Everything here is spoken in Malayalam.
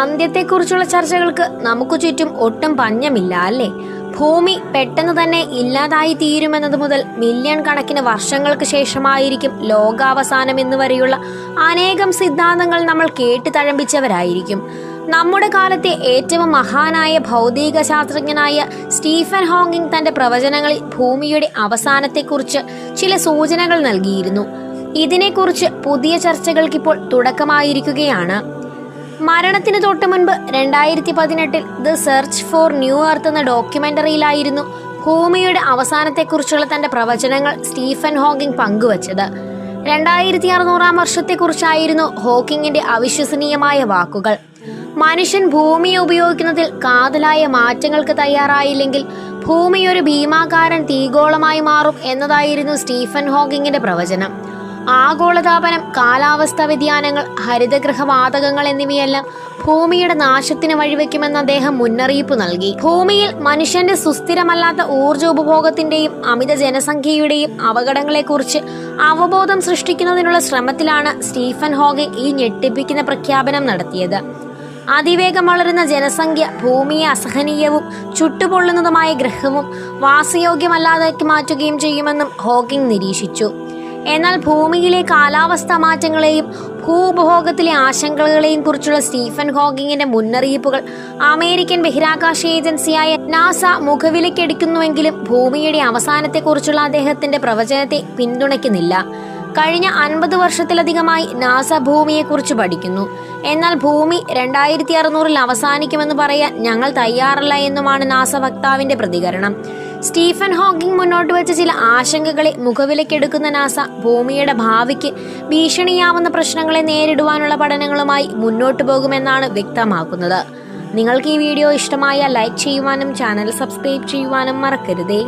അന്ത്യത്തെക്കുറിച്ചുള്ള ചർച്ചകൾക്ക് നമുക്ക് ചുറ്റും ഒട്ടും പഞ്ഞമില്ല അല്ലേ? ഭൂമി പെട്ടെന്ന് തന്നെ ഇല്ലാതായി തീരുമെന്നത് മുതൽ മില്യൺ കണക്കിന് വർഷങ്ങൾക്ക് ശേഷമായിരിക്കും ലോകാവസാനം എന്ന് വരെയുള്ള അനേകം സിദ്ധാന്തങ്ങൾ നമ്മൾ കേട്ട് തഴമ്പിച്ചവരായിരിക്കും. നമ്മുടെ കാലത്തെ ഏറ്റവും മഹാനായ ഭൗതിക ശാസ്ത്രജ്ഞനായ സ്റ്റീഫൻ ഹോക്കിംഗ് തന്റെ പ്രവചനങ്ങളിൽ ഭൂമിയുടെ അവസാനത്തെക്കുറിച്ച് ചില സൂചനകൾ നൽകിയിരുന്നു. ഇതിനെക്കുറിച്ച് പുതിയ ചർച്ചകൾക്കിപ്പോൾ തുടക്കമായിരിക്കുകയാണ്. മരണത്തിന് തൊട്ടു മുൻപ് 2018 the search for new earth എന്ന ഡോക്യുമെന്ററിയിലായിരുന്നു ഭൂമിയുടെ അവസാനത്തെക്കുറിച്ചുള്ള തന്റെ പ്രവചനങ്ങൾ സ്റ്റീഫൻ ഹോക്കിംഗ് പങ്കുവച്ചത്. 2600 വർഷത്തെക്കുറിച്ചായിരുന്നു ഹോക്കിങ്ങിന്റെ അവിശ്വസനീയമായ വാക്കുകൾ. മനുഷ്യൻ ഭൂമിയെ ഉപയോഗിക്കുന്നതിൽ കാതലായ മാറ്റങ്ങൾക്ക് തയ്യാറായില്ലെങ്കിൽ ഭൂമി ഒരു ഭീമാകാരൻ തീഗോളമായി മാറും എന്നതായിരുന്നു സ്റ്റീഫൻ ഹോക്കിങ്ങിന്റെ പ്രവചനം. ആഗോളതാപനം, കാലാവസ്ഥാ വ്യതിയാനങ്ങൾ, ഹരിതഗൃഹവാതകങ്ങൾ എന്നിവയെല്ലാം ഭൂമിയുടെ നാശത്തിന് വഴിവെക്കുമെന്ന് അദ്ദേഹം മുന്നറിയിപ്പ് നൽകി. ഭൂമിയിൽ മനുഷ്യന്റെ സുസ്ഥിരമല്ലാത്ത ഊർജോപഭോഗത്തിന്റെയും അമിത ജനസംഖ്യയുടെയും അപകടങ്ങളെക്കുറിച്ച് അവബോധം സൃഷ്ടിക്കുന്നതിനുള്ള ശ്രമത്തിലാണ് സ്റ്റീഫൻ ഹോക്കിംഗ് ഈ ഞെട്ടിപ്പിക്കുന്ന പ്രഖ്യാപനം നടത്തിയത്. അതിവേഗം വളരുന്ന ജനസംഖ്യ ഭൂമിയെ അസഹനീയവും ചുട്ടുപൊള്ളുന്നതുമായ ഗ്രഹവും വാസയോഗ്യമല്ലാതാക്കി മാറ്റുകയും ചെയ്യുമെന്നും ഹോക്കിംഗ് നിരീക്ഷിച്ചു. എന്നാൽ ഭൂമിയിലെ കാലാവസ്ഥാ മാറ്റങ്ങളെയും ഭൂഉപഭോഗത്തിലെ ആശങ്കകളെയും കുറിച്ചുള്ള സ്റ്റീഫൻ ഹോക്കിങ്ങിന്റെ മുന്നറിയിപ്പുകൾ അമേരിക്കൻ ബഹിരാകാശ ഏജൻസിയായ നാസ മുഖവിലക്കെടുക്കുന്നുവെങ്കിലും ഭൂമിയുടെ അവസാനത്തെക്കുറിച്ചുള്ള അദ്ദേഹത്തിന്റെ പ്രവചനത്തെ പിന്തുണയ്ക്കുന്നില്ല. കഴിഞ്ഞ 50 വർഷത്തിലധികമായി നാസ ഭൂമിയെക്കുറിച്ച് പഠിക്കുന്നു. എന്നാൽ ഭൂമി 2600 അവസാനിക്കുമെന്ന് പറയാൻ ഞങ്ങൾ തയ്യാറല്ല എന്നുമാണ് നാസ വക്താവിന്റെ പ്രതികരണം. സ്റ്റീഫൻ ഹോക്കിംഗ് മുന്നോട്ട് വെച്ച ചില ആശങ്കകളെ മുഖവിലക്കെടുക്കുന്ന നാസ ഭൂമിയുടെ ഭാവിക്ക് ഭീഷണിയാവുന്ന പ്രശ്നങ്ങളെ നേരിടുവാനുള്ള പഠനങ്ങളുമായി മുന്നോട്ടു പോകുമെന്നാണ് വ്യക്തമാക്കുന്നത്. നിങ്ങൾക്ക് ഈ വീഡിയോ ഇഷ്ടമായാൽ ലൈക്ക് ചെയ്യുവാനും ചാനൽ സബ്സ്ക്രൈബ് ചെയ്യുവാനും മറക്കരുതേ.